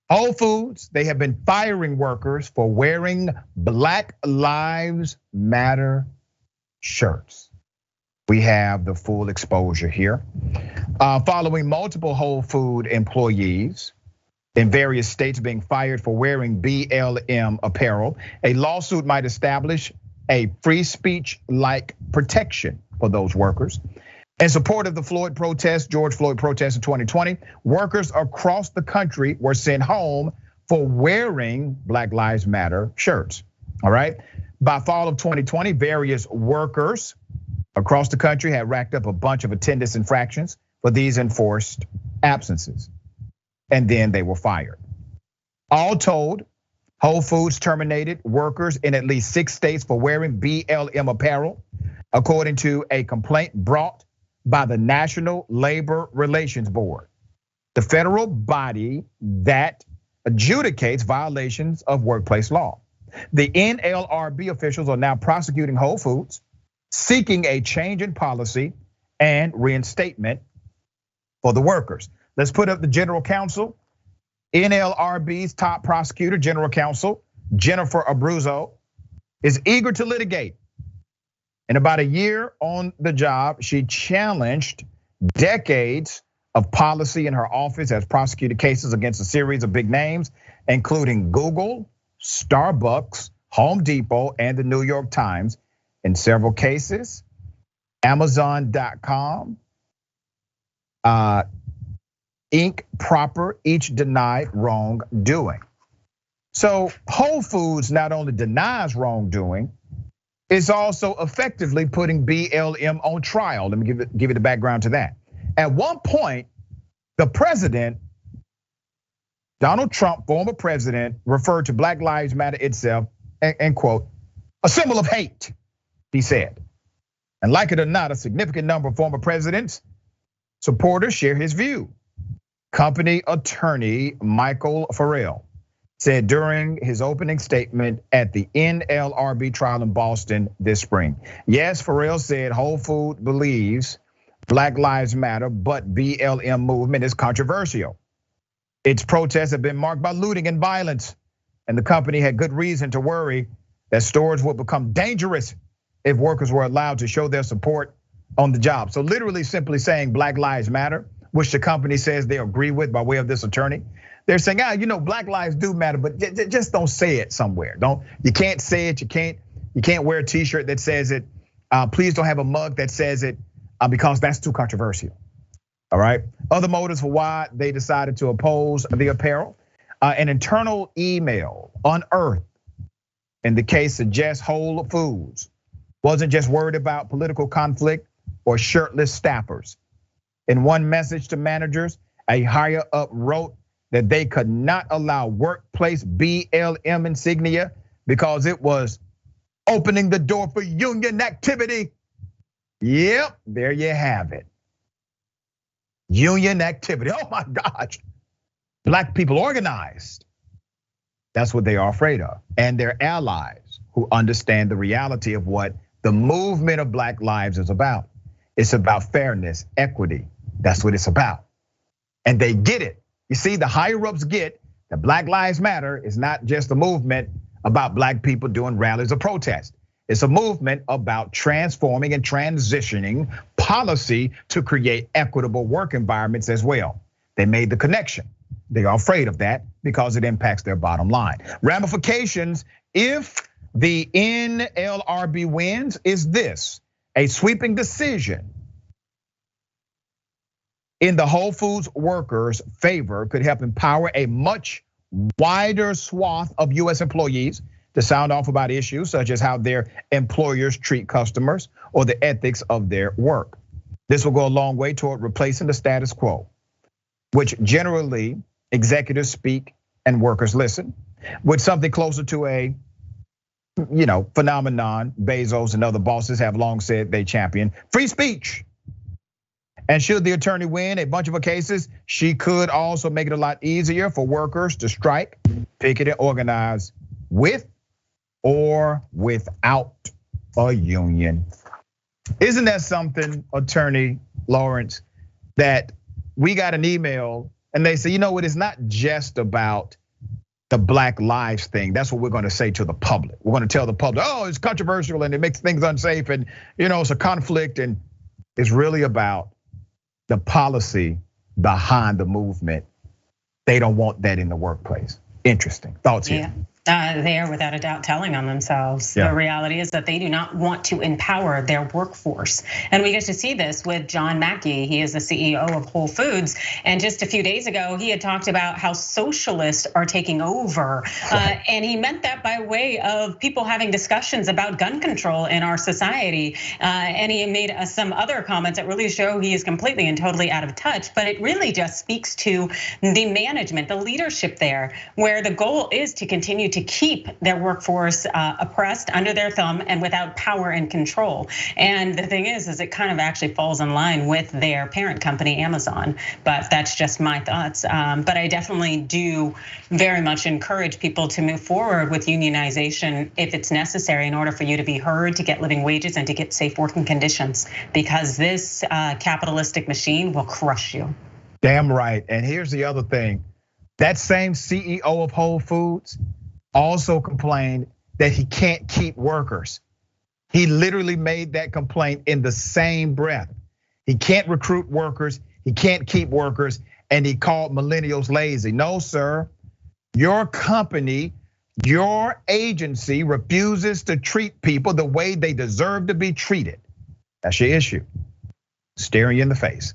Whole Foods, they have been firing workers for wearing Black Lives Matter shirts. We have the full exposure here. Following multiple Whole Food employees in various states being fired for wearing BLM apparel, a lawsuit might establish a free speech-like protection for those workers. In support of the George Floyd protest in 2020, workers across the country were sent home for wearing Black Lives Matter shirts, all right? By fall of 2020, various workers across the country had racked up a bunch of attendance infractions for these enforced absences, and then they were fired. All told, Whole Foods terminated workers in at least 6 states for wearing BLM apparel, according to a complaint brought by the National Labor Relations Board, the federal body that adjudicates violations of workplace law. The NLRB officials are now prosecuting Whole Foods, seeking a change in policy and reinstatement for the workers. Let's put up the general counsel. NLRB's top prosecutor, general counsel, Jennifer Abruzzo, is eager to litigate. In about a year on the job, she challenged decades of policy in her office, has prosecuted cases against a series of big names, including Google, Starbucks, Home Depot, and the New York Times. In several cases, Amazon.com, Inc. proper, each denied wrongdoing. So Whole Foods not only denies wrongdoing, it's also effectively putting BLM on trial. Let me give you the background to that. At one point, the president, Donald Trump, former president, referred to Black Lives Matter itself, and quote, a symbol of hate, he said. And like it or not, a significant number of former presidents' supporters share his view. Company attorney Michael Farrell said during his opening statement at the NLRB trial in Boston this spring. Yes, Farrell said Whole Foods believes Black Lives Matter, but BLM movement is controversial. Its protests have been marked by looting and violence, and the company had good reason to worry that stores would become dangerous if workers were allowed to show their support on the job. So literally simply saying Black Lives Matter, which the company says they agree with by way of this attorney. They're saying, Black lives do matter, but just don't say it somewhere. You can't say it. You can't wear a T-shirt that says it. Please don't have a mug that says it because that's too controversial. All right. Other motives for why they decided to oppose the apparel. An internal email unearthed in the case suggests Whole Foods wasn't just worried about political conflict or shirtless staffers. In one message to managers, a higher up wrote that they could not allow workplace BLM insignia because it was opening the door for union activity. Yep, there you have it. Union activity, oh my gosh. Black people organized. That's what they are afraid of. And their allies who understand the reality of what the movement of Black lives is about. It's about fairness, equity. That's what it's about. And they get it. You see, the higher ups get that Black Lives Matter is not just a movement about Black people doing rallies or protests. It's a movement about transforming and transitioning policy to create equitable work environments as well. They made the connection. They are afraid of that because it impacts their bottom line. Ramifications, if the NLRB wins, is this: a sweeping decision in the Whole Foods workers' favor could help empower a much wider swath of US employees to sound off about issues such as how their employers treat customers or the ethics of their work. This will go a long way toward replacing the status quo, which generally executives speak and workers listen, with something closer to a phenomenon Bezos and other bosses have long said they champion: free speech. And should the attorney win a bunch of her cases, she could also make it a lot easier for workers to strike, picket, and organize with or without a union. Isn't that something, Attorney Lawrence, that we got an email and they say, you know what, it's not just about the Black Lives thing. That's what we're going to say to the public. We're going to tell the public, oh, it's controversial and it makes things unsafe and it's a conflict, and it's really about the policy behind the movement. They don't want that in the workplace. Interesting. Thoughts here? They are without a doubt telling on themselves. The reality is that they do not want to empower their workforce. And we get to see this with John Mackey. He is the CEO of Whole Foods. And just a few days ago, he had talked about how socialists are taking over. And he meant that by way of people having discussions about gun control in our society. And he made some other comments that really show he is completely and totally out of touch. But it really just speaks to the management, the leadership there, where the goal is to continue to keep their workforce oppressed, under their thumb, and without power and control. And the thing is it kind of actually falls in line with their parent company, Amazon. But that's just my thoughts. But I definitely do very much encourage people to move forward with unionization if it's necessary in order for you to be heard, to get living wages, and to get safe working conditions, because this capitalistic machine will crush you. Damn right. And here's the other thing. That same CEO of Whole Foods also complained that he can't keep workers. He literally made that complaint in the same breath. He can't recruit workers, he can't keep workers, and he called millennials lazy. No, sir, your company, your agency refuses to treat people the way they deserve to be treated. That's your issue. Staring you in the face.